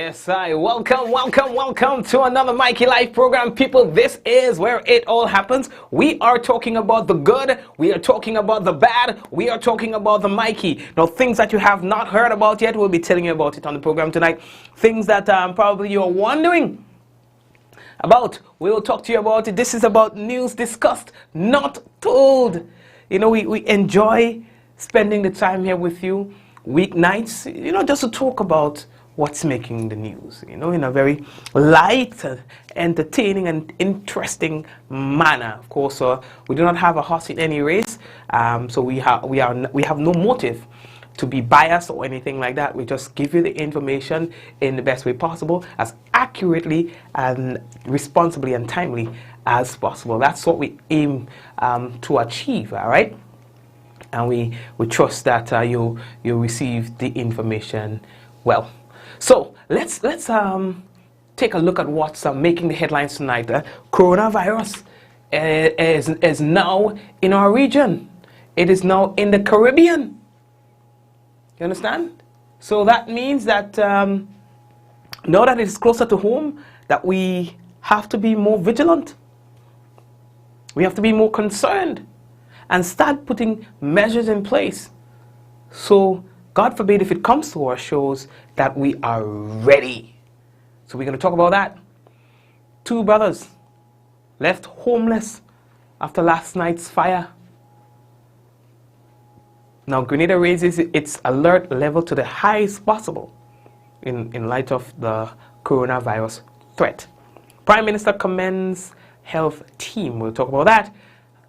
Yes, welcome to another Mikey Life program. People, this is where it all happens. We are talking about the good, we are talking about the bad, we are talking about the Mikey. Now, things that you have not heard about yet, we'll be telling you about it on the program tonight. Things that probably you're wondering about, we will talk to you about it. This is about news discussed, not told. You know, we enjoy spending the time here with you weeknights, you know, just to talk about what's making the news, you know, in a very light, entertaining and interesting manner. Of course, we do not have a horse in any race, so we have no motive to be biased or anything like that. We just give you the information in the best way possible, as accurately and responsibly and timely as possible. That's what we aim to achieve, all right? And we trust that you'll receive the information well. So let's take a look at what's making the headlines tonight. Coronavirus is now in our region. It is now in the Caribbean. You understand? So that means that now that it's closer to home, that we have to be more vigilant. We have to be more concerned and start putting measures in place. So, God forbid, if it comes to our shows, that we are ready. So we're going to talk about that. 2 brothers left homeless after last night's fire. Now, Grenada raises its alert level to the highest possible in light of the coronavirus threat. Prime Minister commends health team. We'll talk about that.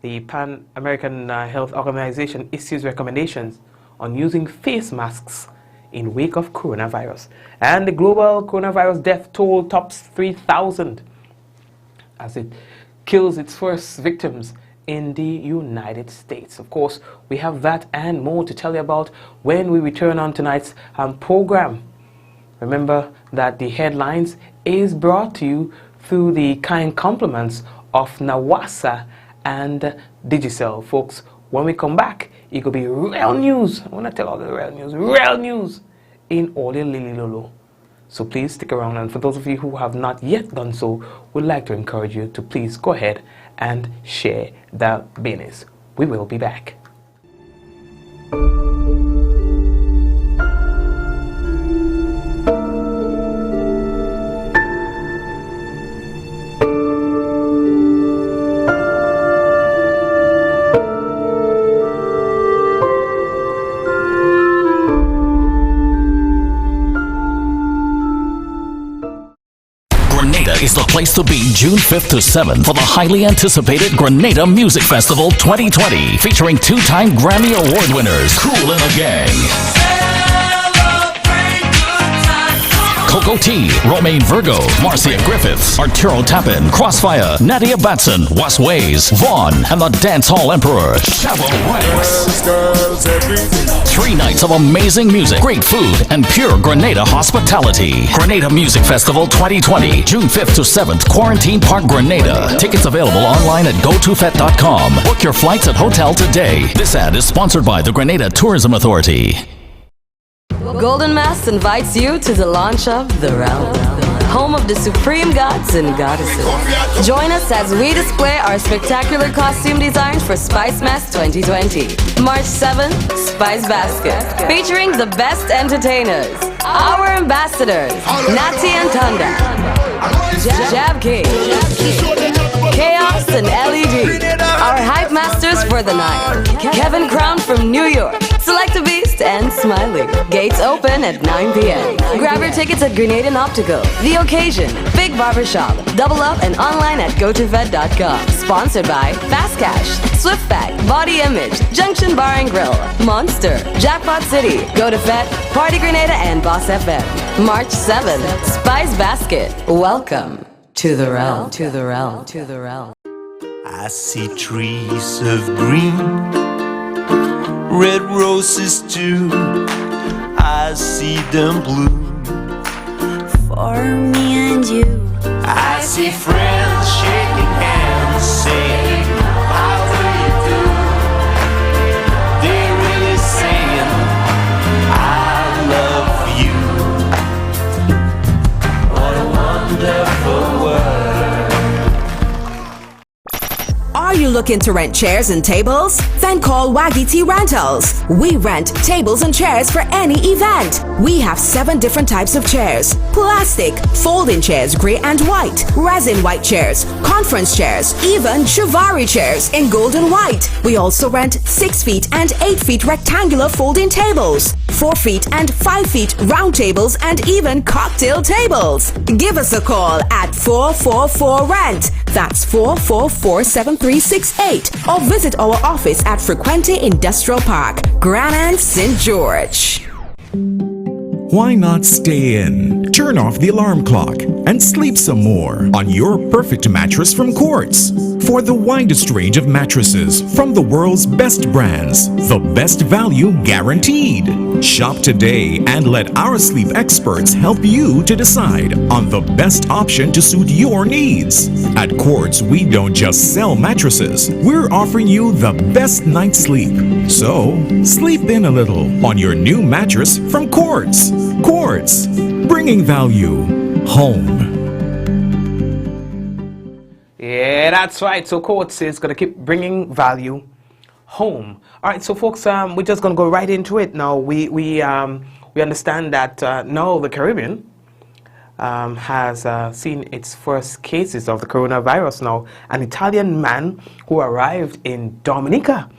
The Pan American Health Organization issues recommendations on using face masks in wake of coronavirus. And the global coronavirus death toll tops 3,000 as it kills its first victims in the United States. Of course, we have that and more to tell you about when we return on tonight's program. Remember that the headlines is brought to you through the kind compliments of Nawasa and Digicel. Folks, when we come back, it could be real news. I want to tell all the real news in all your Lily Lolo. So please stick around, and for those of you who have not yet done so, we'd like to encourage you to please go ahead and share the business. We will be back. Is the place to be June 5th to 7th for the highly anticipated Grenada Music Festival 2020, featuring 2-time Grammy Award winners Kool and the Gang, Coco T, Romaine Virgo, Marcia Griffiths, Arturo Tappan, Crossfire, Nadia Batson, Wes Ways, Vaughn, and the Dancehall Emperor, Chavo Ranks. 3 nights of amazing music, great food, and pure Grenada hospitality. Grenada Music Festival 2020, June 5th to 7th, Quarantine Park, Grenada. Tickets available online at gotofet.com. Book your flights at hotel today. This ad is sponsored by the Grenada Tourism Authority. Golden Mass invites you to the launch of The Realm, home of the supreme gods and goddesses. Join us as we display our spectacular costume designs for Spice Mass 2020. March 7th, Spice Basket, featuring the best entertainers, our ambassadors, Natty and Tunda, Jab King, Chaos and LED, our hype masters for the night, Kevin Crown from New York, Selecta Beast and Smiley. Gates open at 9 p.m. Grab your tickets at Grenadian Optical, The Occasion, Big Barbershop, Double Up, and online at gotofed.com. Sponsored by Fast Cash, Swiftback, Body Image, Junction Bar and Grill, Monster, Jackpot City, Go to Fed, Party Grenada, and Boss FM. March 7th, Spice Basket. Welcome to the realm, to the realm, to the realm. I see trees of green, red roses too. I see them bloom for me and you. I see friends shaking hands, saying, how do you do? They're really saying, I love you. Looking to rent chairs and tables? Then call Waggy T Rentals. We rent tables and chairs for any event. We have 7 different types of chairs: plastic, folding chairs, gray and white, resin white chairs, conference chairs, even Shivari chairs in gold and white. We also rent 6 feet and 8 feet rectangular folding tables, 4 feet and 5 feet round tables, and even cocktail tables. Give us a call at 444 Rent. That's 444-7368. Or visit our office at Frequente Industrial Park, Granite, St. George. Why not stay in, turn off the alarm clock, and sleep some more on your perfect mattress from Quartz? For the widest range of mattresses from the world's best brands, the best value guaranteed. Shop today and let our sleep experts help you to decide on the best option to suit your needs. At Quartz, we don't just sell mattresses, we're offering you the best night's sleep. So, sleep in a little on your new mattress from Quartz. Quartz, bringing value home. Yeah, that's right. So Quartz is going to keep bringing value home. All right, so folks, we're just going to go right into it now. We understand that now the Caribbean has seen its first cases of the coronavirus now. An Italian man who arrived in Dominica.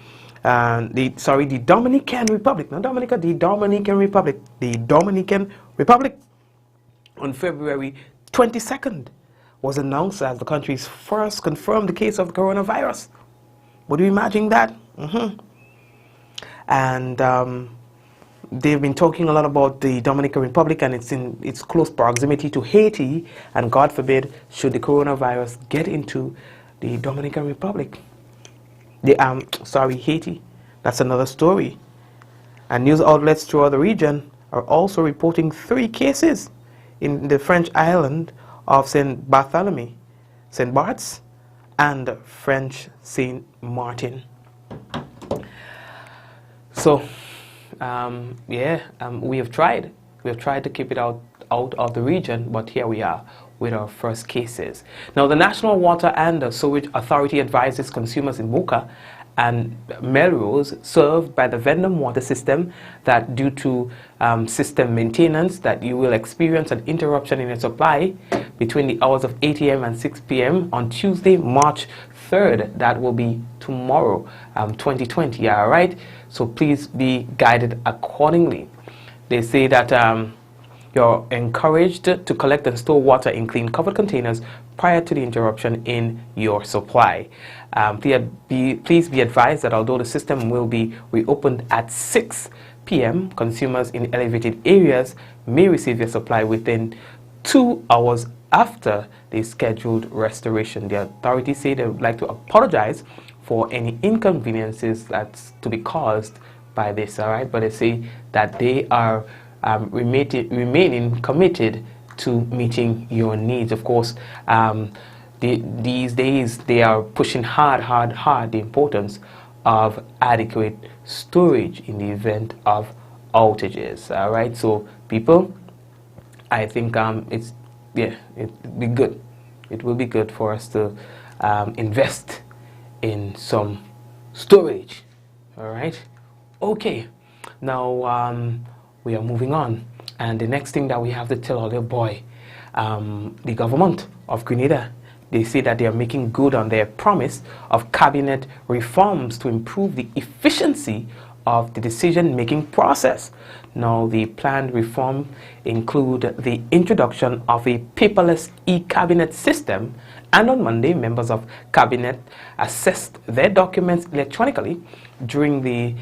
The Dominican Republic, not Dominica, the Dominican Republic. The Dominican Republic on February 22nd was announced as the country's first confirmed case of the coronavirus. Would you imagine that? And they've been talking a lot about the Dominican Republic, and it's in its close proximity to Haiti, and God forbid, should the coronavirus get into the Dominican Republic. Haiti. That's another story. And news outlets throughout the region are also reporting 3 cases in the French island of Saint Bartholomew, Saint Barts, and French Saint Martin. So, we have tried. We have tried to keep it out of the region, but here we are with our first cases. Now, the National Water and Sewage Authority advises consumers in Boca and Melrose served by the Vendome water system that due to system maintenance that you will experience an interruption in your supply between the hours of 8 a.m. and 6 p.m. on Tuesday, March 3rd. That will be tomorrow, 2020, all right? So please be guided accordingly. They say that you're encouraged to collect and store water in clean covered containers prior to the interruption in your supply. Please be advised that although the system will be reopened at 6 p.m., consumers in elevated areas may receive their supply within 2 hours after the scheduled restoration. The authorities say they would like to apologize for any inconveniences that's to be caused by this, all right? But they say that they are remaining committed to meeting your needs. Of course, these days they are pushing hard the importance of adequate storage in the event of outages. All right, so people, I think it'll be good. It will be good for us to invest in some storage. All right, okay. Now we are moving on, and the next thing that we have to tell our little boy, the government of Grenada, they say that they are making good on their promise of cabinet reforms to improve the efficiency of the decision-making process. Now, the planned reform include the introduction of a paperless e-cabinet system, and on Monday, members of cabinet assessed their documents electronically during the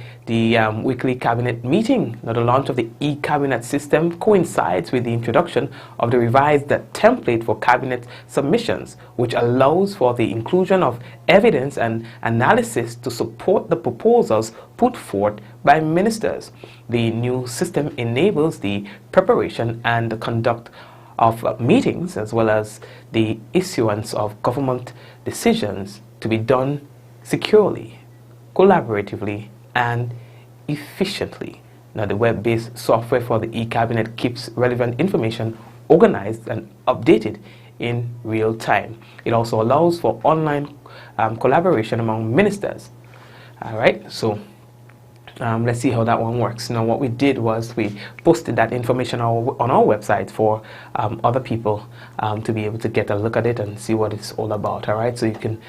weekly cabinet meeting. Now, the launch of the e-cabinet system coincides with the introduction of the revised template for cabinet submissions, which allows for the inclusion of evidence and analysis to support the proposals put forth by ministers. The new system enables the preparation and the conduct of meetings, as well as the issuance of government decisions, to be done securely, collaboratively, and efficiently. Now, the web-based software for the e-cabinet keeps relevant information organized and updated in real time. It also allows for online collaboration among ministers. All right, so let's see how that one works. Now, what we did was we posted that information on our website for other people to be able to get a look at it and see what it's all about. All right, so you can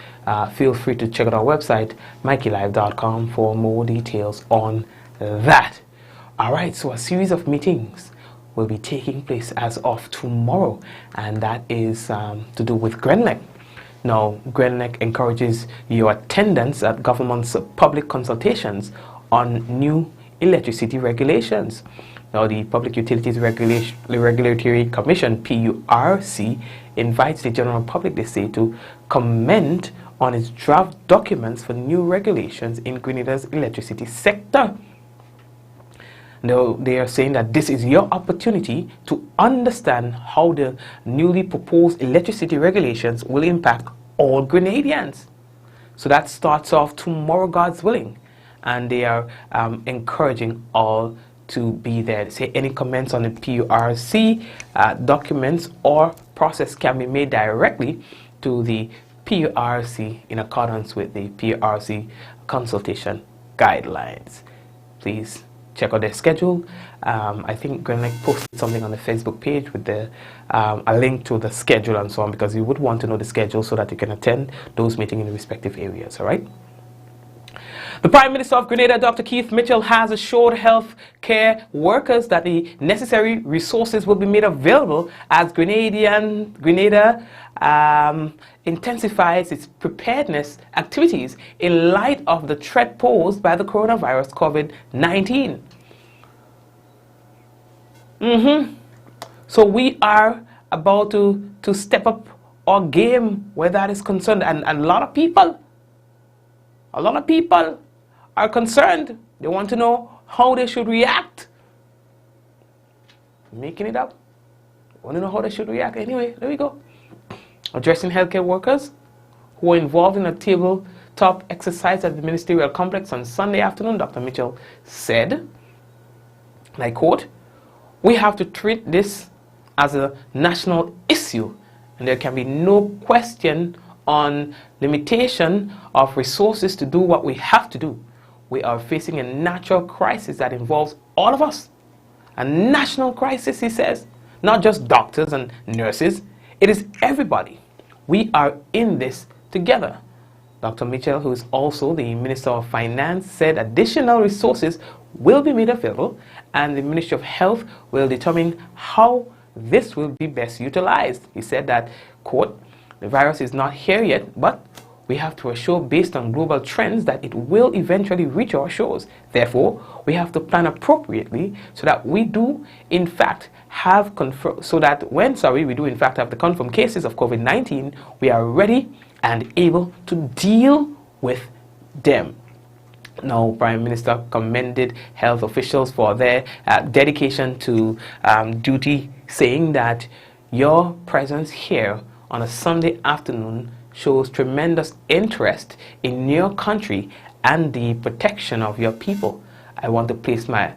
feel free to check out our website, MikeyLive.com, for more details on that. All right, so a series of meetings will be taking place as of tomorrow, and that is to do with GrenLec. Now, GrenLec encourages your attendance at government's public consultations on new electricity regulations. Now, the Public Utilities Regulatory Commission, PURC, invites the general public, they say, to comment on its draft documents for new regulations in Grenada's electricity sector. Now, they are saying that this is your opportunity to understand how the newly proposed electricity regulations will impact all Grenadians. So that starts off tomorrow, God's willing. And they are encouraging all to be there. They say any comments on the PURC documents or process can be made directly to the PURC in accordance with the PURC consultation guidelines. Please check out their schedule. I think GrenLec posted something on the Facebook page with the a link to the schedule and so on, because you would want to know the schedule so that you can attend those meetings in the respective areas. All right. The Prime Minister of Grenada, Dr. Keith Mitchell, has assured health care workers that the necessary resources will be made available as Grenada intensifies its preparedness activities in light of the threat posed by the coronavirus COVID-19. So we are about to step up our game where that is concerned, and a lot of people are concerned. They want to know how they should react. Making it up. Want to know how they should react. Anyway, there we go. Addressing healthcare workers who were involved in a tabletop exercise at the ministerial complex on Sunday afternoon, Dr. Mitchell said, and I quote, "We have to treat this as a national issue, and there can be no question on limitation of resources to do what we have to do. We are facing a natural crisis that involves all of us. A national crisis," he says, "not just doctors and nurses. It is everybody. We are in this together." Dr. Mitchell, who is also the Minister of Finance, said additional resources will be made available, and the Ministry of Health will determine how this will be best utilized. He said that, quote, "The virus is not here yet, but we have to assure based on global trends that it will eventually reach our shores. Therefore, we have to plan appropriately so that we do in fact have the confirmed cases of COVID-19, we are ready and able to deal with them." Now, Prime Minister commended health officials for their dedication to duty, saying that your presence here on a Sunday afternoon shows tremendous interest in your country and the protection of your people. I want to place my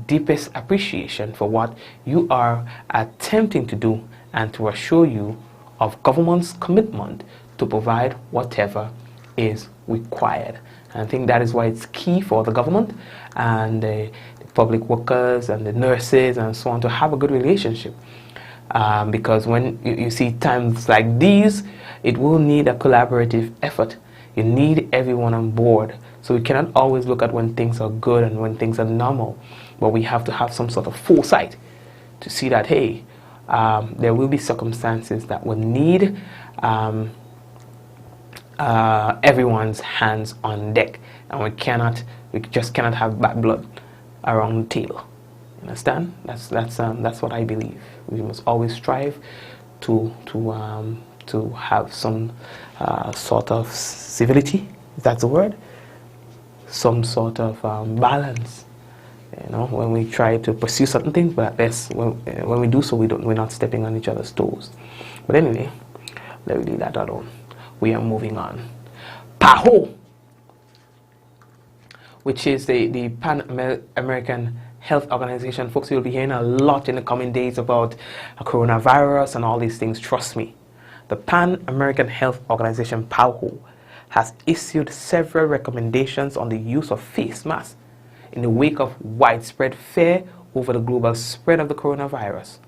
deepest appreciation for what you are attempting to do and to assure you of government's commitment to provide whatever is required. And I think that is why it's key for the government and the public workers and the nurses and so on to have a good relationship. Because when you see times like these, it will need a collaborative effort. You need everyone on board. So we cannot always look at when things are good and when things are normal. But we have to have some sort of foresight to see that, hey, there will be circumstances that will need everyone's hands on deck. And we just cannot have bad blood around the table. Understand? That's what I believe. We must always strive to have some sort of civility, if that's the word, some sort of balance. You know, when we try to pursue certain things, but at best, when we do so, we're not stepping on each other's toes. But anyway, let me leave that alone. We are moving on. Paho. which is the Pan-American Health Organization. Folks, you'll be hearing a lot in the coming days about coronavirus and all these things. Trust me. The Pan-American Health Organization, PAHO, has issued several recommendations on the use of face masks in the wake of widespread fear over the global spread of the coronavirus.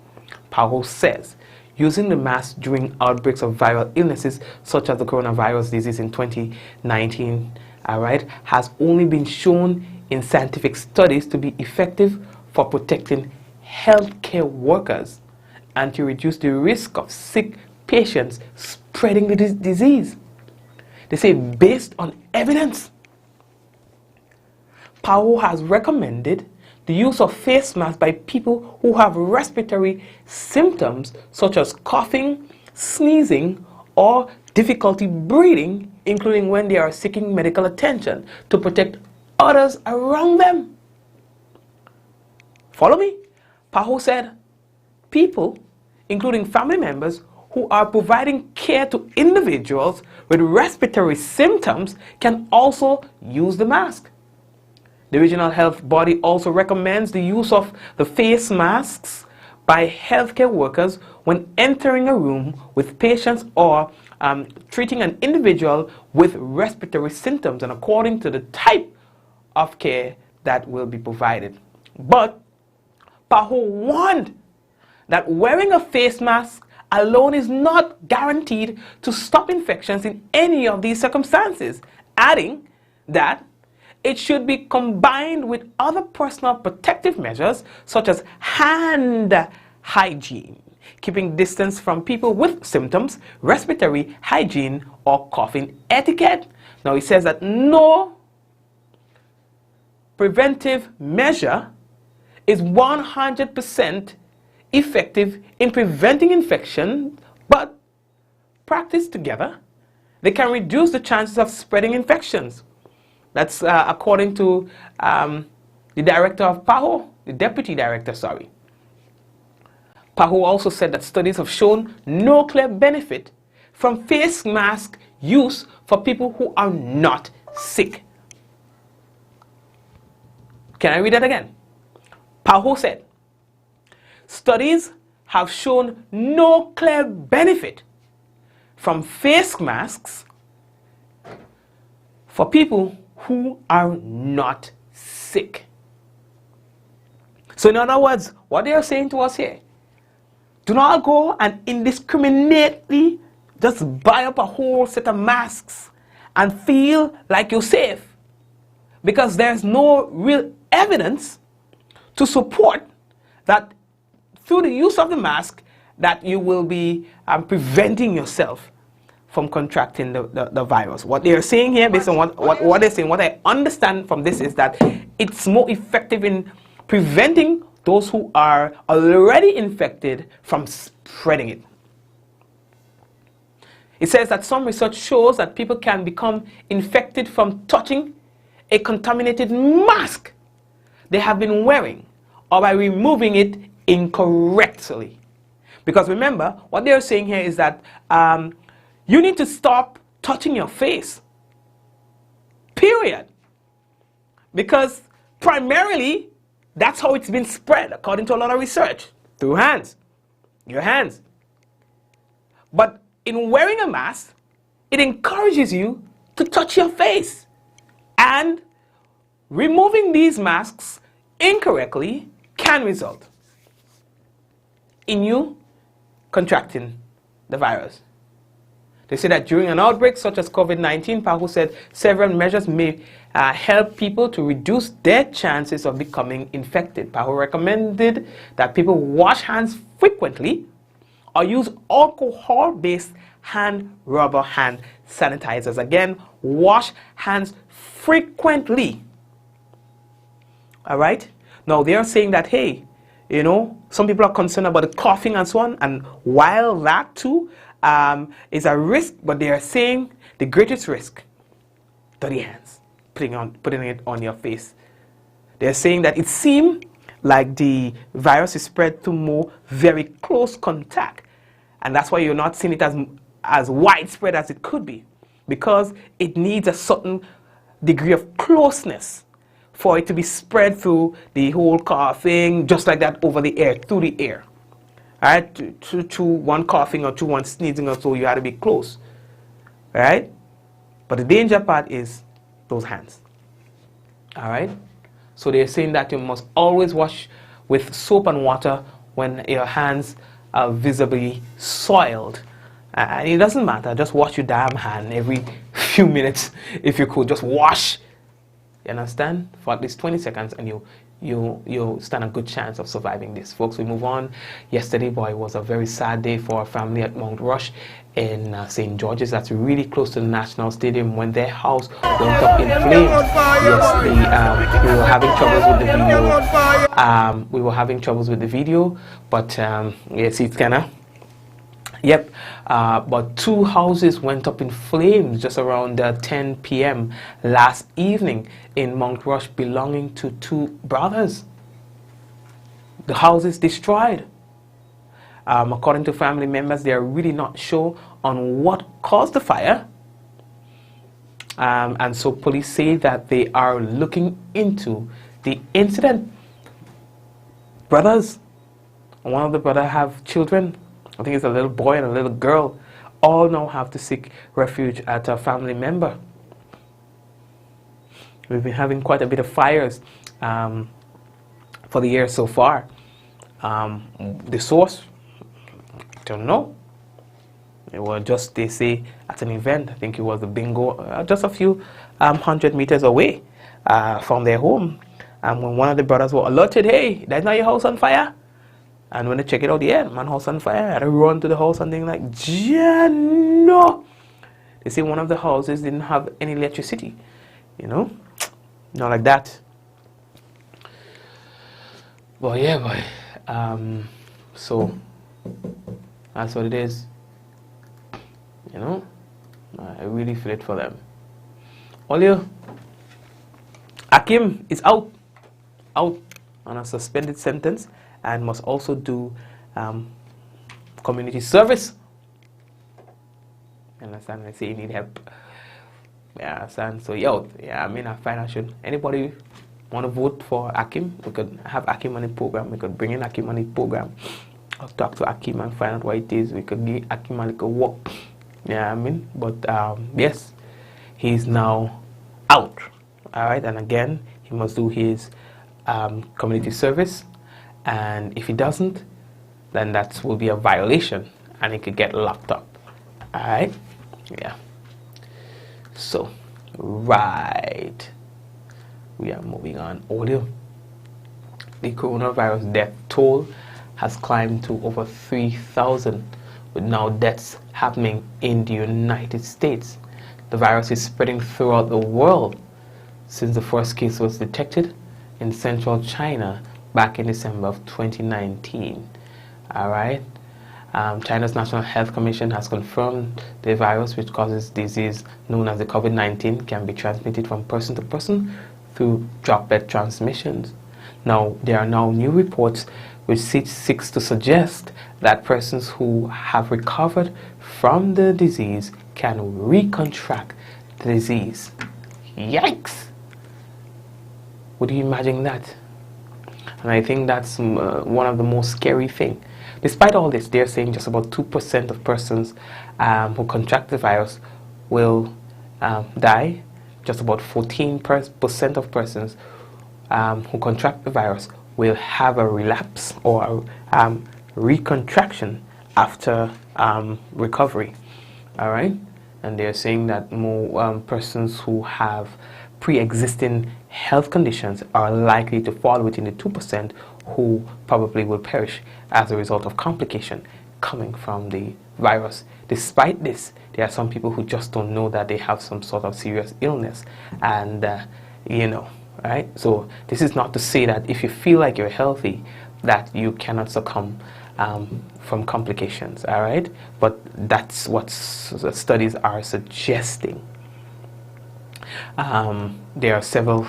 PAHO says using the mask during outbreaks of viral illnesses such as the coronavirus disease in 2019, has only been shown in scientific studies to be effective for protecting healthcare workers and to reduce the risk of sick patients spreading the disease. They say based on evidence, PAHO has recommended the use of face masks by people who have respiratory symptoms such as coughing, sneezing, or difficulty breathing, including when they are seeking medical attention, to protect others around them. Follow me? PAHO said people, including family members, who are providing care to individuals with respiratory symptoms can also use the mask. The regional health body also recommends the use of the face masks by healthcare workers when entering a room with patients or treating an individual with respiratory symptoms and according to the type of care that will be provided. But PAHO warned that wearing a face mask alone is not guaranteed to stop infections in any of these circumstances, adding that it should be combined with other personal protective measures such as hand hygiene, keeping distance from people with symptoms, respiratory hygiene, or coughing etiquette. Now he says that no preventive measure is 100% effective in preventing infection, but practiced together, they can reduce the chances of spreading infections. That's according to the director of PAHO, the deputy director, sorry. PAHO also said that studies have shown no clear benefit from face mask use for people who are not sick. Can I read that again? PAHO said, studies have shown no clear benefit from face masks for people who are not sick. So in other words, what they are saying to us here, do not go and indiscriminately just buy up a whole set of masks and feel like you're safe, because there's no real evidence to support that through the use of the mask that you will be preventing yourself from contracting the virus. What they are saying here, based on what they're saying, what I understand from this is that it's more effective in preventing those who are already infected from spreading it. It says that some research shows that people can become infected from touching a contaminated mask they have been wearing or by removing it incorrectly. Because remember, what they're saying here is that you need to stop touching your face. Period. Because primarily, that's how it's been spread, according to a lot of research. Through hands. Your hands. But in wearing a mask, it encourages you to touch your face. And removing these masks incorrectly can result in you contracting the virus. They say that during an outbreak such as COVID-19, PAHO said several measures may help people to reduce their chances of becoming infected. PAHO recommended that people wash hands frequently or use alcohol-based rubber hand sanitizers. Again, wash hands frequently. All right? Now, they are saying that, hey, you know, some people are concerned about the coughing and so on, and while that too is a risk, but they are saying the greatest risk, dirty hands, putting it on your face. They're saying that it seems like the virus is spread through more very close contact, and that's why you're not seeing it as widespread as it could be, because it needs a certain degree of closeness for it to be spread through the whole coughing, just like that, over the air, through the air. All right, to one coughing or to one sneezing or so, you had to be close. All right, but the danger part is those hands. All right, so they're saying that you must always wash with soap and water when your hands are visibly soiled. And it doesn't matter, just wash your damn hand every few minutes. If you could, just wash. You understand? For at least 20 seconds, and you'll stand a good chance of surviving this. Folks, we move on. Yesterday, boy, was a very sad day for a family at Mount Rush in St. George's. That's really close to the National Stadium, when their house went up in flames. Yes, we were having troubles with the video. We were having troubles with the video, but yes, it's kinda. Yep, but 2 houses went up in flames just around 10 p.m. last evening in Mount Rush, belonging to 2 brothers. The houses destroyed. According to family members, they are really not sure on what caused the fire. And so police say that they are looking into the incident. Brothers, one of the brothers have children. I think it's a little boy and a little girl. All now have to seek refuge at a family member. We've been having quite a bit of fires for the year so far. The source, I don't know. It was just, they say, at an event. I think it was a bingo, just a few 100 meters away from their home. And when one of the brothers were alerted, hey, that's not your house on fire? And when they check it out, yeah, man, house on fire. I had to run to the house and they're like, yeah, no. They say one of the houses didn't have any electricity, you know, not like that. Well, yeah, boy. So that's what it is. You know, I really feel it for them. Olio, Akim is out on a suspended sentence, and must also do community service. You understand? I say you need help. Yeah, understand? So I mean, I find I should. Anybody want to vote for Akim? We could have Akim on the program. We could bring in Akim on the program. I'll talk to Akim and find out what it is. We could give Akim a little walk. Yeah, I mean, but yes, he's now out. All right, and again, he must do his community service. And if he doesn't, then that will be a violation and he could get locked up. Alright? Yeah. So, right. We are moving on. Audio. The coronavirus death toll has climbed to over 3,000, with now deaths happening in the United States. The virus is spreading throughout the world since the first case was detected in central China back in December of 2019. All right. China's National Health Commission has confirmed the virus, which causes disease known as the COVID-19, can be transmitted from person to person through droplet transmissions. Now, there are now new reports which seeks to suggest that persons who have recovered from the disease can recontract the disease. Yikes! Would you imagine that? And I think that's one of the most scary things. Despite all this, they're saying just about 2% of persons who contract the virus will die. Just about 14% of persons who contract the virus will have a relapse or a recontraction after recovery. All right? And they're saying that more persons who have pre-existing health conditions are likely to fall within the 2% who probably will perish as a result of complication coming from the virus. Despite this, there are some people who just don't know that they have some sort of serious illness, and you know, right? So this is not to say that if you feel like you're healthy that you cannot succumb from complications, all right? But that's what studies are suggesting. There are several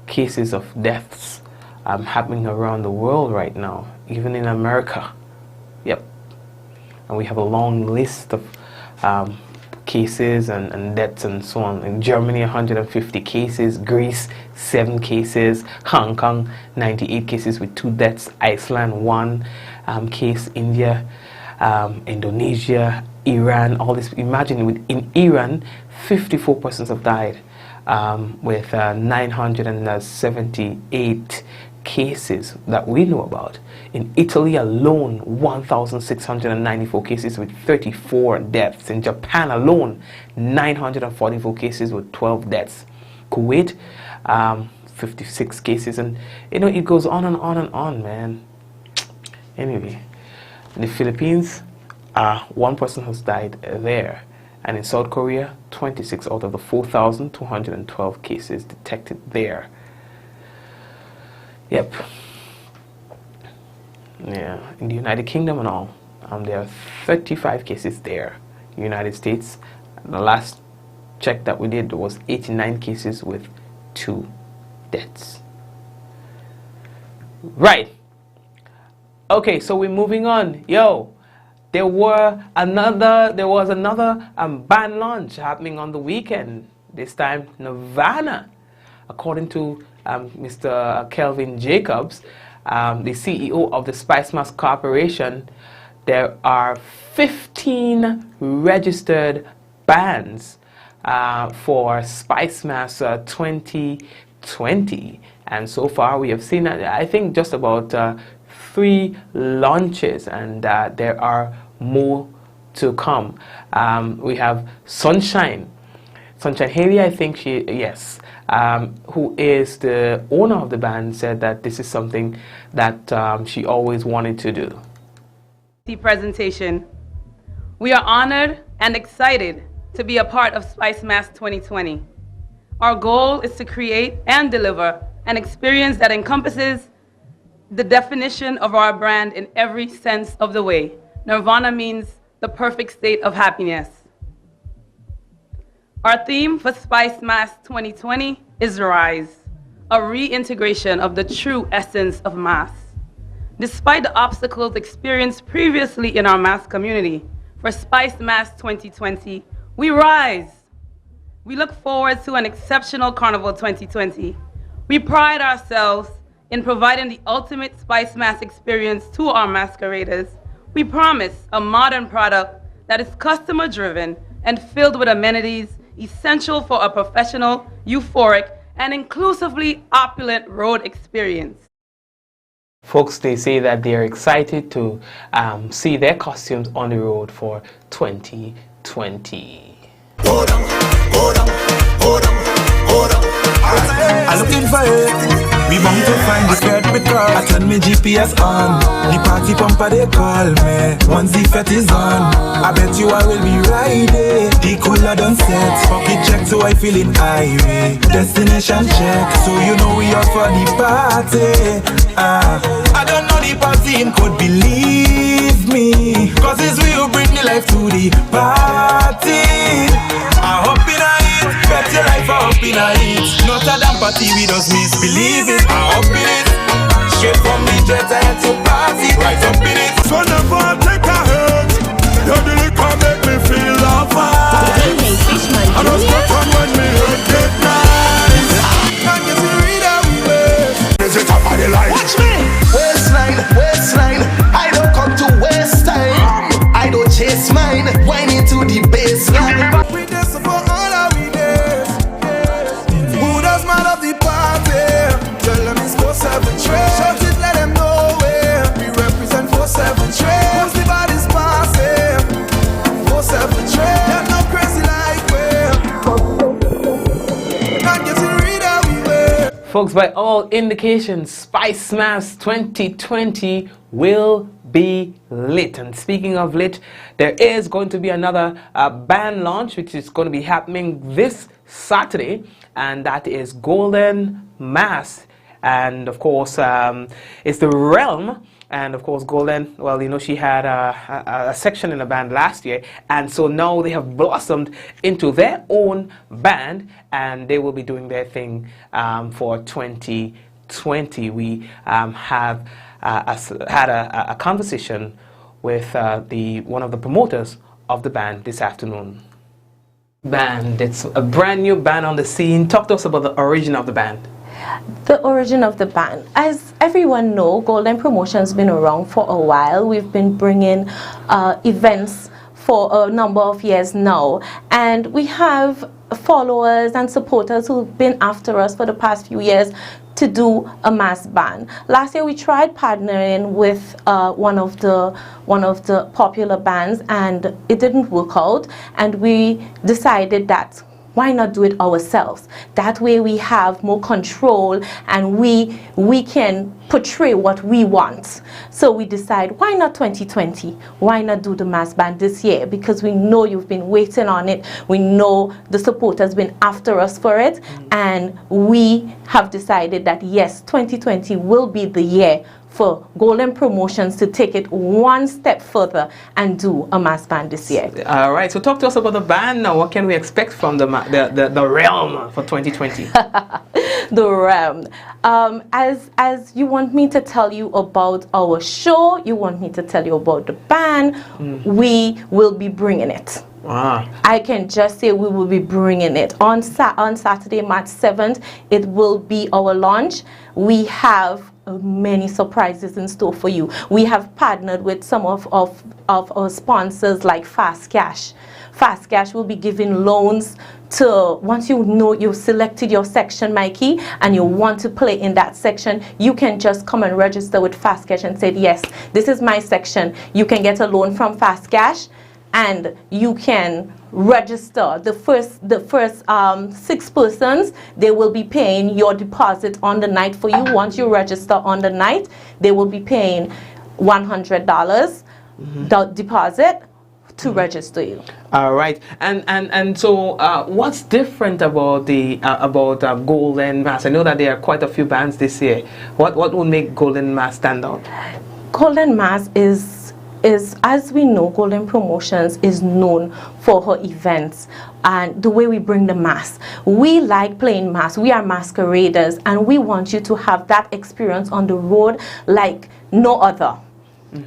cases of deaths happening around the world right now, even in America. Yep. And we have a long list of cases and deaths and so on. In Germany, 150 cases. Greece, 7 cases. Hong Kong, 98 cases with 2 deaths. Iceland, 1 case. India, Indonesia, Iran, all this. Imagine in Iran, 54 persons have died with 978 cases that we know about. In Italy alone, 1,694 cases with 34 deaths. In Japan alone, 944 cases with 12 deaths. Kuwait, 56 cases, and it goes on and on and on, man. Anyway, in the Philippines, 1 person has died there. And in South Korea, 26 out of the 4,212 cases detected there. Yep. Yeah, in the United Kingdom and all, there are 35 cases there. United States, the last check that we did was 89 cases with 2 deaths. Right. Okay, so we're moving on. Yo, there was another band launch happening on the weekend. This time, Nirvana. According to Mr. Kelvin Jacobs, the CEO of the Spice Mass Corporation, there are 15 registered bands for Spice Mass 2020. And so far we have seen, I think, just about 3 launches, and there are more to come. We have Sunshine Haley, I think who is the owner of the band, said that this is something that she always wanted to do. The presentation. We are honored and excited to be a part of Spice Mass 2020. Our goal is to create and deliver an experience that encompasses the definition of our brand in every sense of the way. Nirvana means the perfect state of happiness. Our theme for Spice Mass 2020 is Rise, a reintegration of the true essence of Mass. Despite the obstacles experienced previously in our Mass community, for Spice Mass 2020, we rise. We look forward to an exceptional Carnival 2020. We pride ourselves in providing the ultimate Spice Mass experience to our masqueraders. We promise a modern product that is customer-driven and filled with amenities essential for a professional, euphoric, and inclusively opulent road experience. Folks, they say that they are excited to see their costumes on the road for 2020. I'm looking for it. We want to find the skirt because I turn my GPS on. The party pumper they call me once the fet is on. I bet you I will be riding. The cooler done set. Pocket check so I feeling irate. Destination check so you know we are for the party. I don't know the party him could believe me, cause it's we who bring the life to the party. I hope it bet your life up in a heat. Not a damn party we just misbelieve it. I up in it. Straight from the jet I had to party. Right up in it. So never take a hurt. Your liquor make me feel love. I don't stop on when me hurt get nice. Can't get to read how we wear. Is it up on the line? Watch me. Waistline, waistline. I don't come to waste time. I don't chase mine. Whine into the baseline. We just support all our the party. Tell them it's 4-7 trade. Shout it, let them know where we represent 4-7 trade. Who's the body's passing? 4-7 trade. They're not crazy like we're not getting rid of we wear. Folks, by all indications, Spice Mass 2020 will be lit. And speaking of lit, there is going to be another band launch which is going to be happening this Saturday, and that is Golden Mass. And of course it's the Realm, and of course Golden, well, you know, she had a section in a band last year, and so now they have blossomed into their own band, and they will be doing their thing for 2020. We have had a conversation with one of the promoters of the band this afternoon. Band. It's a brand new band on the scene. Talk to us about the origin of the band. The origin of the band. As everyone knows, Golden Promotion's been around for a while. We've been bringing events for a number of years now. And we have followers and supporters who've been after us for the past few years to do a mass band. Last year we tried partnering with one of the popular bands, and it didn't work out, and we decided that why not do it ourselves? That way we have more control and we can portray what we want. So we decide, why not 2020? Why not do the mass band this year? Because we know you've been waiting on it. We know the support has been after us for it. And we have decided that yes, 2020 will be the year for Golden Promotions to take it one step further and do a mass band this year. All right, so talk to us about the band now. What can we expect from the realm for 2020? The realm. As you want me to tell you about our show, you want me to tell you about the band, we will be bringing it. Wow. I can just say we will be bringing it. On Saturday, March 7th, it will be our launch. We have many surprises in store for you. We have partnered with some of our sponsors like Fast Cash. Fast Cash will be giving loans to, once you know you've selected your section, Mikey, and you want to play in that section, you can just come and register with Fast Cash and say, yes, this is my section. You can get a loan from Fast Cash, and you can register. The first 6 persons, they will be paying your deposit on the night for you. Once you register on the night, they will be paying $100 deposit to register you. All right, and so what's different about the Golden Mass? I know that there are quite a few bands this year. What would make Golden Mass stand out? Golden Mass is, as we know, Golden Promotions is known for her events and the way we bring the mass. We like playing mass. We are masqueraders, and we want you to have that experience on the road like no other.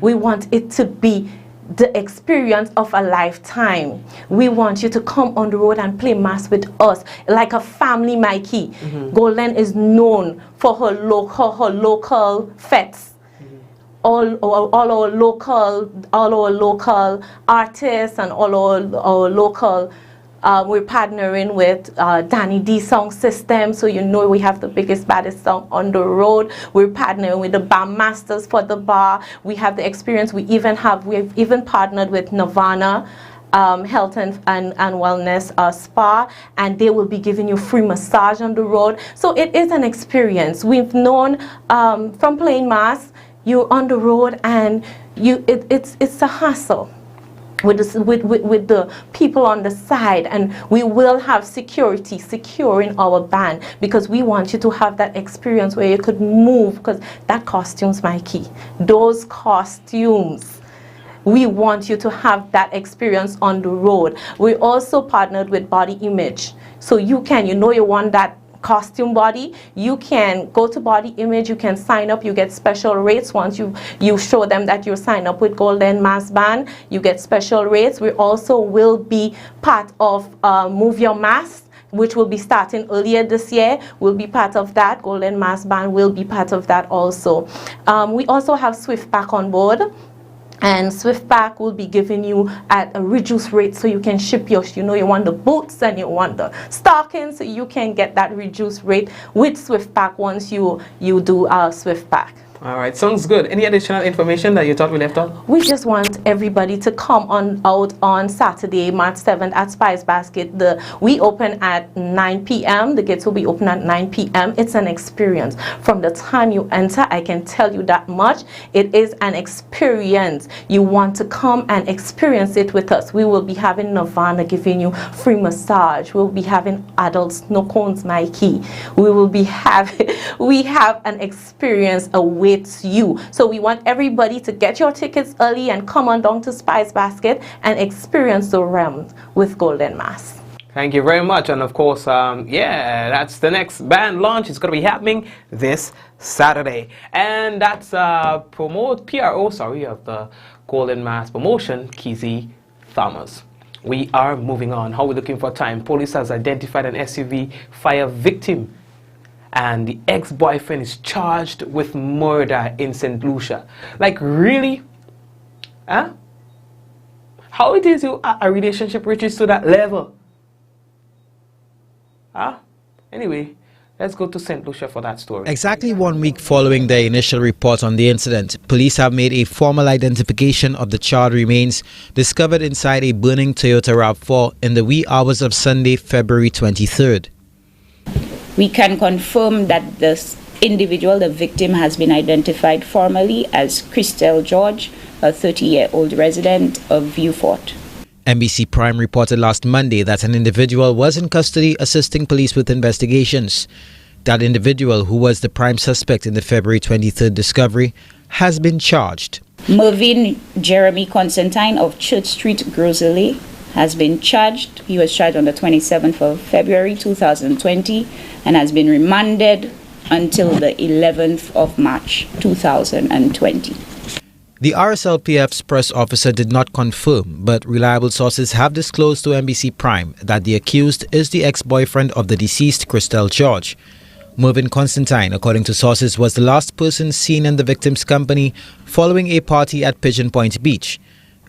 We want it to be the experience of a lifetime. We want you to come on the road and play mass with us like a family, Mikey. Golden is known for her local fetes. All our local artists and all our local, we're partnering with Danny D Sound System, so you know we have the biggest, baddest sound on the road. We're partnering with the Bar Masters for the bar. We have the experience. We've even partnered with Nirvana Health and Wellness Spa, and they will be giving you free massage on the road. So it is an experience. We've known from playing mass, you're on the road and it's a hassle with the people on the side, and we will have security securing our band because we want you to have that experience where you could move, because that costumes, Mikey, those costumes, we want you to have that experience on the road. We also partnered with Body Image, so you want that costume body, you can go to Body Image, you can sign up, you get special rates. Once you show them that you sign up with Golden Mass Band, you get special rates. We also will be part of Move Your Mass, which will be starting earlier this year. We'll be part of that. Golden Mass Band will be part of that also. We also have Swiftpack on board, and Swiftpack will be giving you at a reduced rate, so you can ship your, you want the boots and you want the stockings, so you can get that reduced rate with Swiftpack once you do Swiftpack. All right, sounds good. Any additional information that you thought we left out? We just want everybody to come out on Saturday, March 7th at Spice Basket. We open at 9 p.m. The gates will be open at 9 p.m. It's an experience. From the time you enter, I can tell you that much. It is an experience. You want to come and experience it with us. We will be having Nirvana giving you free massage. We'll be having adult snow cones, Mikey. We have an experience awaits you. So we want everybody to get your tickets early and come on down to Spice Basket and experience the realm with Golden Mass. Thank you very much. And of course, that's the next band launch. It's going to be happening this Saturday. And that's PRO of the Golden Mass promotion, Kizzy Thomas. We are moving on. How are we looking for time? Police has identified an SUV fire victim, and the ex-boyfriend is charged with murder in St. Lucia. Like, really? Huh? How it is a relationship reaches to that level? Huh? Anyway, let's go to St. Lucia for that story. Exactly 1 week following their initial report on the incident, police have made a formal identification of the charred remains discovered inside a burning Toyota RAV4 in the wee hours of Sunday, February 23rd. We can confirm that this individual, the victim, has been identified formally as Christelle George, a 30-year-old resident of Vieux-Fort. NBC Prime reported last Monday that an individual was in custody assisting police with investigations. That individual, who was the prime suspect in the February 23rd discovery, has been charged. Mervyn Jeremy Constantine of Church Street, Grosley, has been charged. He was charged on the 27th of February 2020 and has been remanded until the 11th of March 2020. The RSLPF's press officer did not confirm, but reliable sources have disclosed to NBC Prime that the accused is the ex-boyfriend of the deceased Christelle George. Mervyn Constantine, according to sources, was the last person seen in the victim's company following a party at Pigeon Point Beach.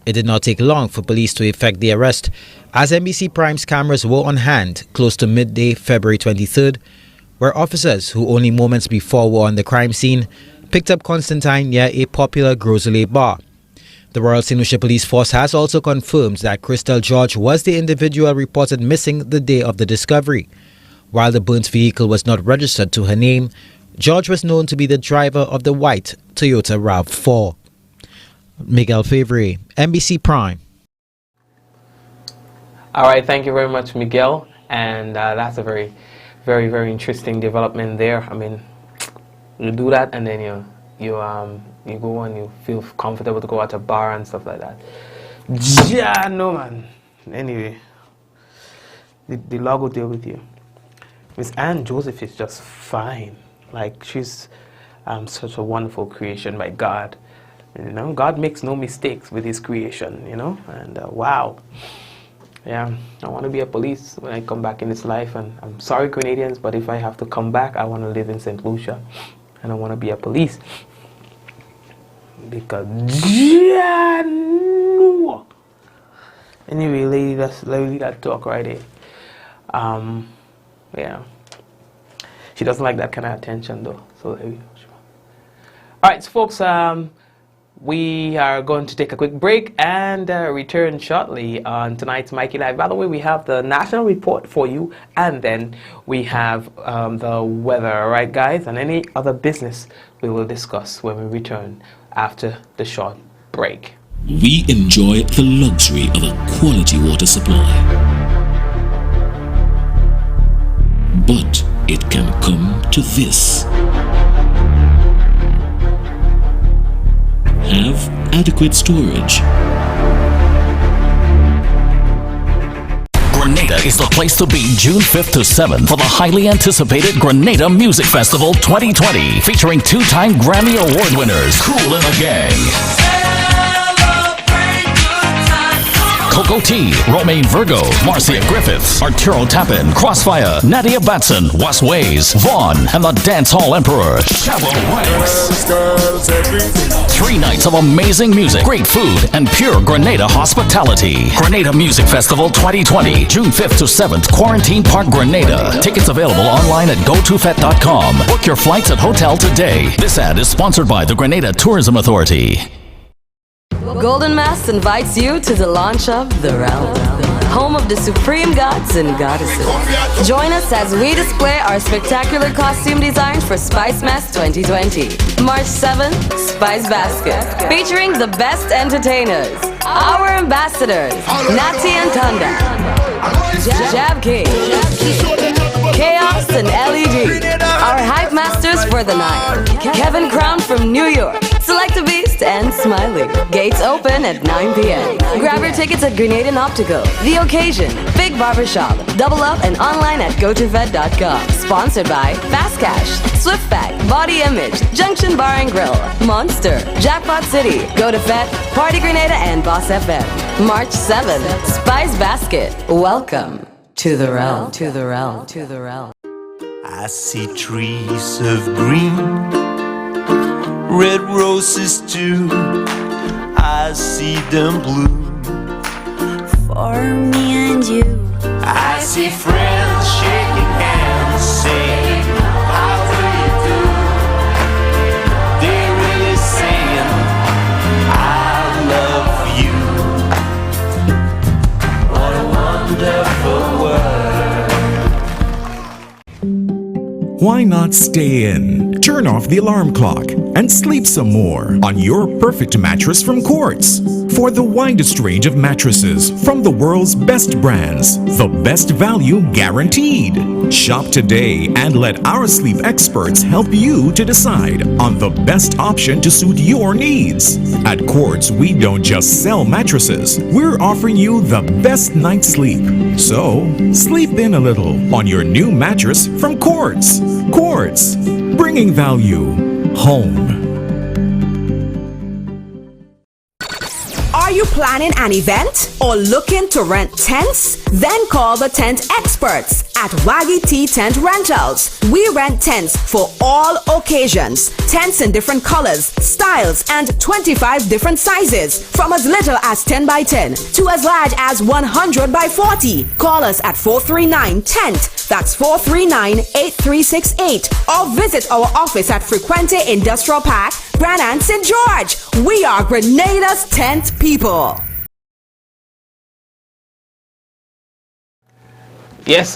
It did not take long for police to effect the arrest, as NBC Prime's cameras were on hand close to midday February 23rd, where officers who only moments before were on the crime scene picked up Constantine near a popular Grosley bar. The Royal St. Lucia Police Force has also confirmed that Christelle George was the individual reported missing the day of the discovery. While the burnt vehicle was not registered to her name, George was known to be the driver of the white Toyota RAV4. Miguel Favre, NBC Prime. All right, thank you very much, Miguel. And that's a very, very, very interesting development there. I mean, you do that, and then you go and you feel comfortable to go out to a bar and stuff like that. Yeah, no man. Anyway, the Lord will deal with you. Miss Anne Joseph is just fine. Like, she's such a wonderful creation by God. You know, God makes no mistakes with His creation. You know, and wow. Yeah, I want to be a police when I come back in this life, and I'm sorry, Grenadians, but if I have to come back, I want to live in St. Lucia. And I want to be a police. Because yeah, no. Anyway, lady, that talk right there. Yeah. She doesn't like that kind of attention though. So there we go. Alright, so folks, we are going to take a quick break and return shortly on tonight's Mikey Live. By the way, we have the national report for you, and then we have the weather, alright guys, and any other business we will discuss when we return after the short break. We enjoy the luxury of a quality water supply, but it can come to this. Have adequate storage. Grenada is the place to be June 5th to 7th for the highly anticipated Grenada Music Festival 2020, featuring two-time Grammy Award winners Kool and the Gang, Coco T, Romaine Virgo, Marcia Griffiths, Arturo Tappan, Crossfire, Nadia Batson, Was Ways, Vaughn, and the Dancehall Emperor, Chavo Ranks. 3 nights of amazing music, great food, and pure Grenada hospitality. Grenada Music Festival 2020, June 5th to 7th, Quarantine Park, Grenada. Tickets available online at gotofet.com. Book your flights at hotel today. This ad is sponsored by the Grenada Tourism Authority. Golden Mass invites you to the launch of The Realm, home of the supreme gods and goddesses. Join us as we display our spectacular costume designs for Spice Mass 2020. March 7th, Spice Basket, featuring the best entertainers. Our ambassadors, Natty and Tunda, Jab King, Chaos and LED. Our hype masters for the night, Kevin Crown from New York, Select a Beast, and Smiley. Gates open at 9 p.m. Grab your tickets at Grenadian Optical, The Occasion, Big Barbershop, Double Up, and online at gotofed.com. Sponsored by Fast Cash, Swiftback, Body Image, Junction Bar and Grill, Monster, Jackpot City, Go to Fed, Party Grenada, and Boss FM. March 7th, Spice Basket. Welcome to the realm. To the realm. To the realm. I see trees of green, red roses too. I see them bloom For me and you. I see friends shaking hands, saying, how do you do? They're really saying, I love you. What a wonderful world. Why not stay in? Turn off the alarm clock and sleep some more on your perfect mattress from Quartz. For the widest range of mattresses from the world's best brands, the best value guaranteed. Shop today and let our sleep experts help you to decide on the best option to suit your needs. At Quartz, we don't just sell mattresses, we're offering you the best night's sleep. So, sleep in a little on your new mattress from Quartz. Quartz, bringing value home. Are you planning an event or looking to rent tents? Then call the tent experts at Waggy T Tent Rentals. We rent tents for all occasions. Tents in different colors, styles, and 25 different sizes. From as little as 10 by 10 to as large as 100 by 40. Call us at 439-TENT. That's 439-8368. Or visit our office at Frequente Industrial Park, Grand and St. George. We are Grenada's tent people. Yes,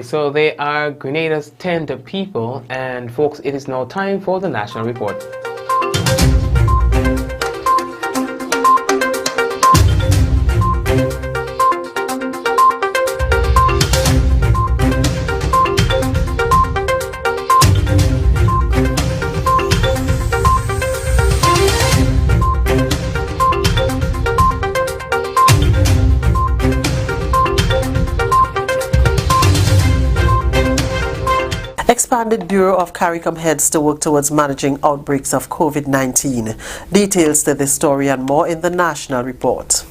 so they are Grenada's tent of people, and folks, it is now time for the National Report. Expanded Bureau of CARICOM heads to work towards managing outbreaks of COVID-19. Details to this story and more in the National Report.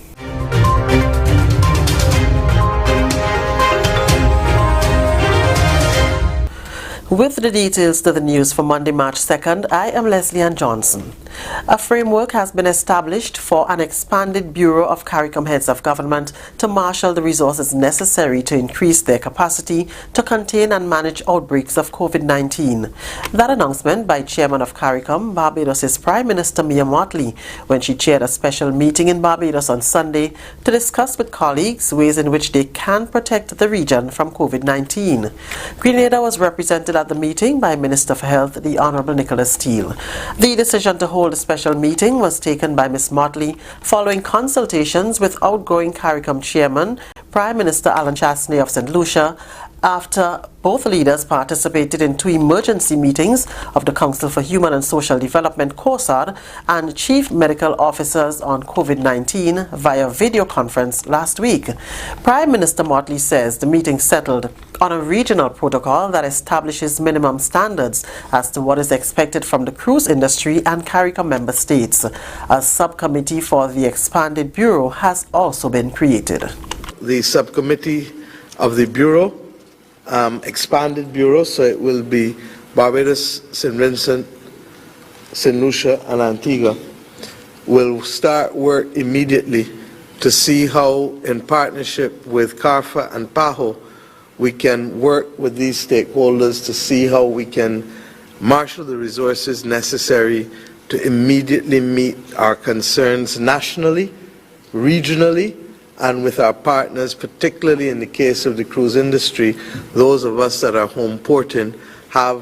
With the details to the news for Monday, March 2nd, I am Leslie Ann Johnson. A framework has been established for an expanded Bureau of CARICOM heads of government to marshal the resources necessary to increase their capacity to contain and manage outbreaks of COVID-19. That announcement by Chairman of CARICOM, Barbados' Prime Minister Mia Mottley, when she chaired a special meeting in Barbados on Sunday to discuss with colleagues ways in which they can protect the region from COVID-19. Grenada was represented at the meeting by Minister for Health, the Honorable Nicholas Steele. The decision to hold a special meeting was taken by Ms. Mottley following consultations with outgoing CARICOM Chairman, Prime Minister Alan Chastney of St. Lucia, after both leaders participated in 2 emergency meetings of the Council for Human and Social Development COSAD and Chief Medical Officers on COVID-19 via video conference last week. Prime Minister Mottley says the meeting settled on a regional protocol that establishes minimum standards as to what is expected from the cruise industry and CARICOM member states. A subcommittee for the expanded bureau has also been created. The subcommittee of the bureau, expanded bureau, so it will be Barbados, St. Vincent, St. Lucia and Antigua, will start work immediately to see how, in partnership with CARFA and PAHO, we can work with these stakeholders to see how we can marshal the resources necessary to immediately meet our concerns nationally, regionally, and with our partners, particularly in the case of the cruise industry. Those of us that are home porting have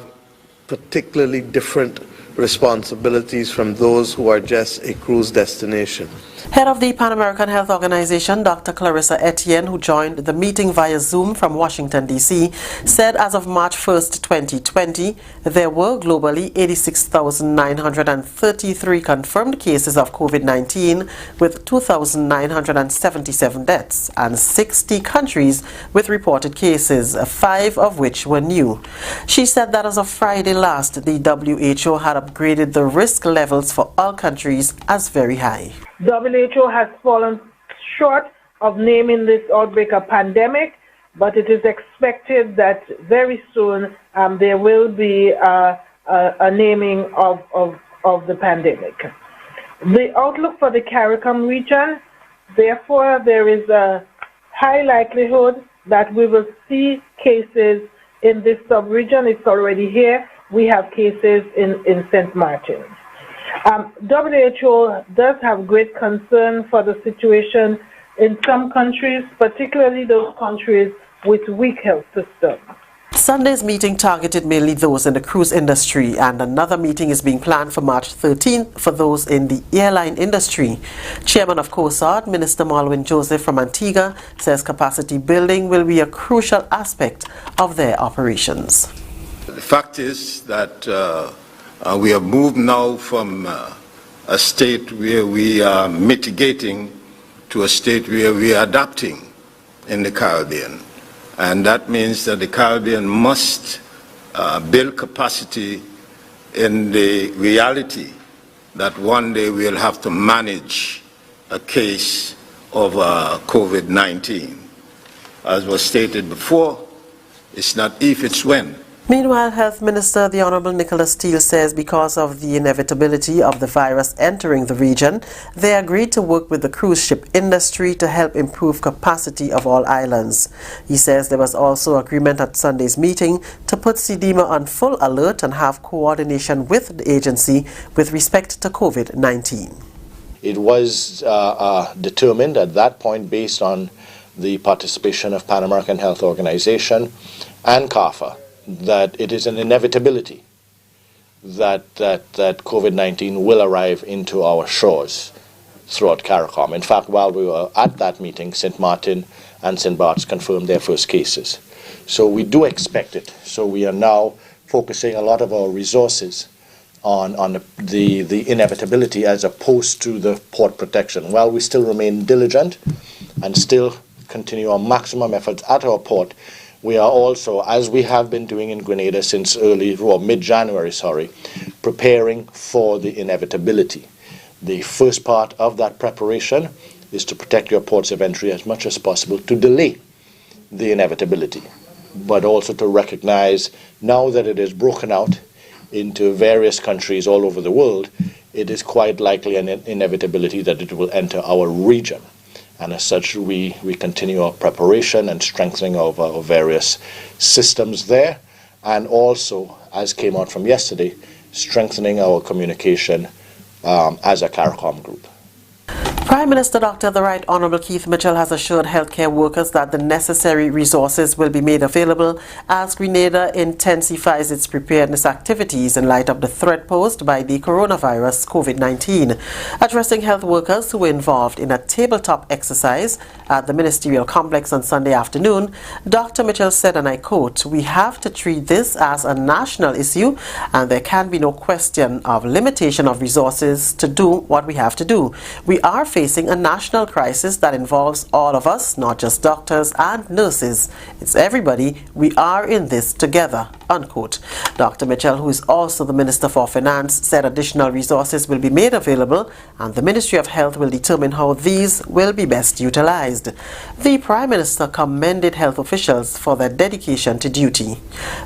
particularly different responsibilities from those who are just a cruise destination. Head of the Pan American Health Organization, Dr. Clarissa Etienne, who joined the meeting via Zoom from Washington, D.C., said as of March 1st, 2020, there were globally 86,933 confirmed cases of COVID-19 with 2,977 deaths and 60 countries with reported cases, 5 of which were new. She said that as of Friday last, the WHO had upgraded the risk levels for all countries as very high. WHO has fallen short of naming this outbreak a pandemic, but it is expected that very soon there will be a naming of the pandemic. The outlook for the CARICOM region, therefore, there is a high likelihood that we will see cases in this sub-region. It's already here. We have cases in St. Martin. WHO does have great concern for the situation in some countries, particularly those countries with weak health systems. Sunday's meeting targeted mainly those in the cruise industry, and another meeting is being planned for March 13th for those in the airline industry. Chairman of COSAD, Minister Malwin Joseph from Antigua, says capacity building will be a crucial aspect of their operations. The fact is that we have moved now from a state where we are mitigating to a state where we are adapting in the Caribbean. And that means that the Caribbean must build capacity in the reality that one day we'll have to manage a case of COVID-19. As was stated before, it's not if, it's when. Meanwhile, Health Minister the Honorable Nicholas Steele says because of the inevitability of the virus entering the region, they agreed to work with the cruise ship industry to help improve capacity of all islands. He says there was also agreement at Sunday's meeting to put CDEMA on full alert and have coordination with the agency with respect to COVID-19. It was determined at that point, based on the participation of Pan American Health Organization and CARFA, that it is an inevitability that COVID-19 will arrive into our shores throughout CARICOM. In fact, while we were at that meeting, St. Martin and St. Bart's confirmed their first cases. So we do expect it. So we are now focusing a lot of our resources on the inevitability as opposed to the port protection. While we still remain diligent and still continue our maximum efforts at our port, we are also, as we have been doing in Grenada since mid-January, preparing for the inevitability. The first part of that preparation is to protect your ports of entry as much as possible to delay the inevitability, but also to recognize now that it is broken out into various countries all over the world, it is quite likely an inevitability that it will enter our region. And as such, we continue our preparation and strengthening of our various systems there, and also, as came out from yesterday, strengthening our communication as a CARICOM group. Prime Minister Dr. The Right Honourable Keith Mitchell has assured healthcare workers that the necessary resources will be made available as Grenada intensifies its preparedness activities in light of the threat posed by the coronavirus COVID-19. Addressing health workers who were involved in a tabletop exercise at the ministerial complex on Sunday afternoon, Dr. Mitchell said, and I quote, "We have to treat this as a national issue and there can be no question of limitation of resources to do what we have to do. We are facing a national crisis that involves all of us, not just doctors and nurses. It's everybody. We are in this together," unquote. Dr. Mitchell, who is also the Minister for Finance, said additional resources will be made available and the Ministry of Health will determine how these will be best utilized. The Prime Minister commended health officials for their dedication to duty.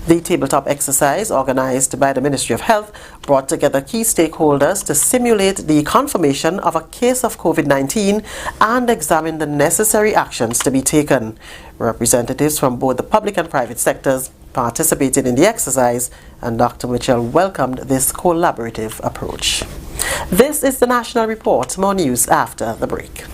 The tabletop exercise, organized by the Ministry of Health, brought together key stakeholders to simulate the confirmation of a case of COVID-19 and examine the necessary actions to be taken. Representatives from both the public and private sectors participated in the exercise, and Dr. Mitchell welcomed this collaborative approach. This is the National Report. More news after the break.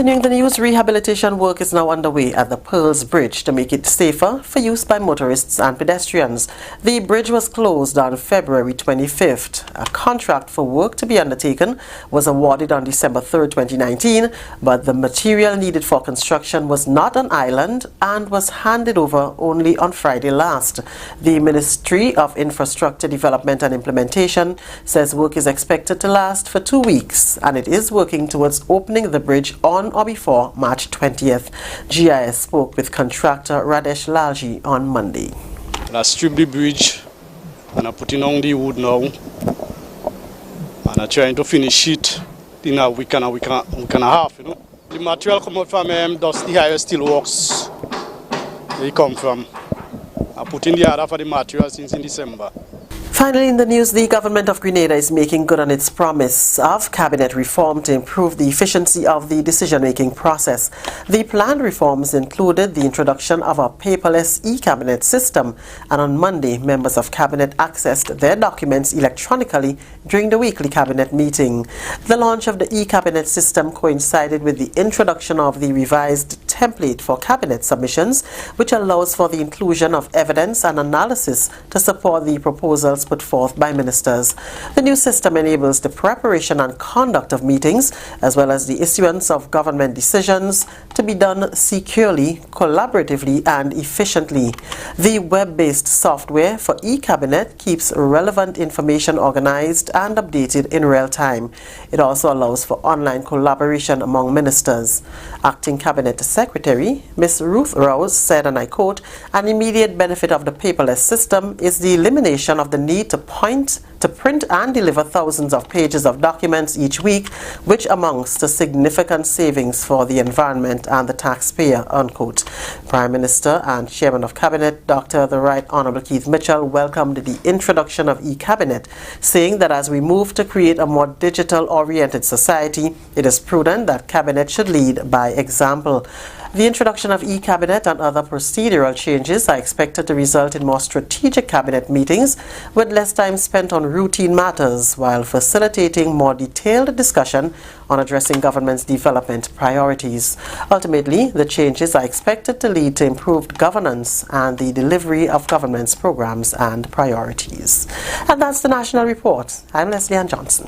Continuing the news, rehabilitation work is now underway at the Pearls Bridge to make it safer for use by motorists and pedestrians. The bridge was closed on February 25th. A contract for work to be undertaken was awarded on December 3rd, 2019, but the material needed for construction was not on island and was handed over only on Friday last. The Ministry of Infrastructure Development and Implementation says work is expected to last for 2 weeks, and it is working towards opening the bridge on or before March 20th. GIS spoke with contractor Radesh Lalji on Monday. And I strip the bridge and I put in on the wood now, and I'm trying to finish it in a week and a half, you know. The material come out from Dusty Highway Steel Works. They come from. I put in the order for the material since in December. Finally, in the news, the government of Grenada is making good on its promise of cabinet reform to improve the efficiency of the decision-making process. The planned reforms included the introduction of a paperless e-cabinet system, and on Monday, members of cabinet accessed their documents electronically during the weekly cabinet meeting. The launch of the e-cabinet system coincided with the introduction of the revised template for cabinet submissions, which allows for the inclusion of evidence and analysis to support the proposals put forth by ministers. The new system enables the preparation and conduct of meetings, as well as the issuance of government decisions, to be done securely, collaboratively, and efficiently. The web-based software for e-cabinet keeps relevant information organized and updated in real time. It also allows for online collaboration among ministers. Acting Cabinet Secretary Ms. Ruth Rouse said, and I quote, "An immediate benefit of the paperless system is the elimination of the need to print and deliver thousands of pages of documents each week, which amounts to significant savings for the environment and the taxpayer," unquote. Prime Minister and Chairman of Cabinet, Dr. the Right Honorable Keith Mitchell, welcomed the introduction of e-cabinet, saying that as we move to create a more digital-oriented society, it is prudent that Cabinet should lead by example. The introduction of e-cabinet and other procedural changes are expected to result in more strategic cabinet meetings with less time spent on routine matters, while facilitating more detailed discussion on addressing government's development priorities. Ultimately, the changes are expected to lead to improved governance and the delivery of government's programs and priorities. And that's the National Report. I'm Leslie Ann Johnson.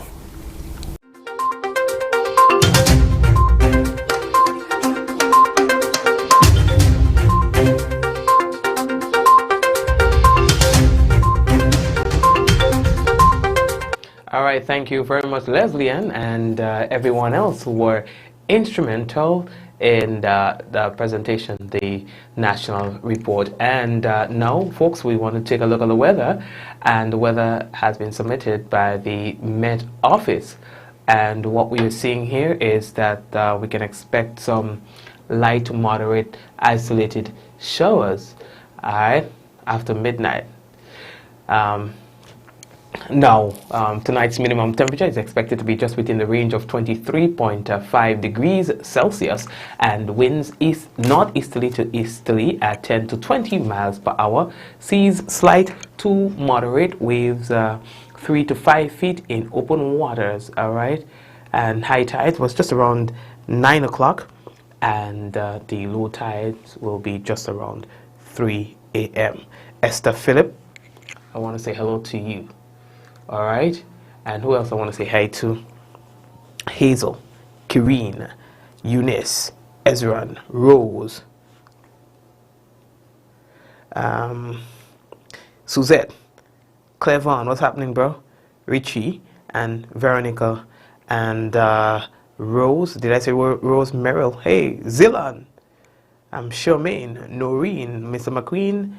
All right, thank you very much, Leslie Ann, and everyone else who were instrumental in the presentation, the National Report. And now, folks, we want to take a look at the weather, and the weather has been submitted by the Met Office. And what we are seeing here is that we can expect some light to moderate isolated showers, all right, after midnight. Now, tonight's minimum temperature is expected to be just within the range of 23.5 degrees Celsius, and winds northeasterly to easterly at 10 to 20 miles per hour. Seas slight to moderate, waves 3 to 5 feet in open waters, all right? And high tide was just around 9 o'clock, and the low tides will be just around 3 a.m. Esther Phillip, I want to say hello to you. All right, and who else I want to say hi to? Hazel, Kireen, Eunice, Ezran, Rose, Suzette, Clevon, what's happening, bro? Richie, and Veronica, and Rose, did I say Rose Merrill? Hey, Zillan, Charmaine, Noreen, Mr. McQueen,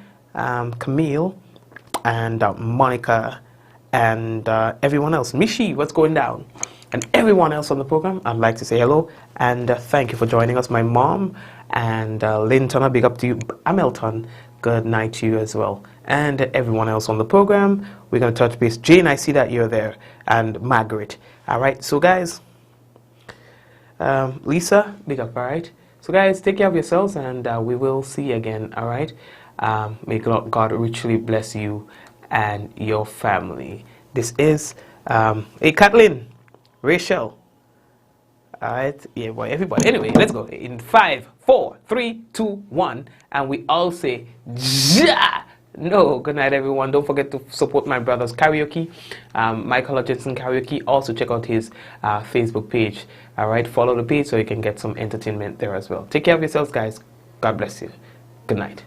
Camille, and Monica, and everyone else. Mishi, what's going down? And everyone else on the program, I'd like to say hello and thank you for joining us. My mom and Linton, big up to you. Hamilton, good night to you as well. And everyone else on the program, we're going to touch base. Jane, I see that you're there. And Margaret. All right, so guys, Lisa, big up, all right? So guys, take care of yourselves, and we will see you again, all right? May God richly bless you and your family. This is, hey Kathleen, Rachel, Alright, yeah, boy, everybody. Anyway, let's go. In 5, 4, 3, 2, 1, and we all say, ja! No, good night, everyone. Don't forget to support my brother's karaoke, Michael Hutchinson Karaoke. Also, check out his Facebook page. Alright, follow the page so you can get some entertainment there as well. Take care of yourselves, guys. God bless you. Good night.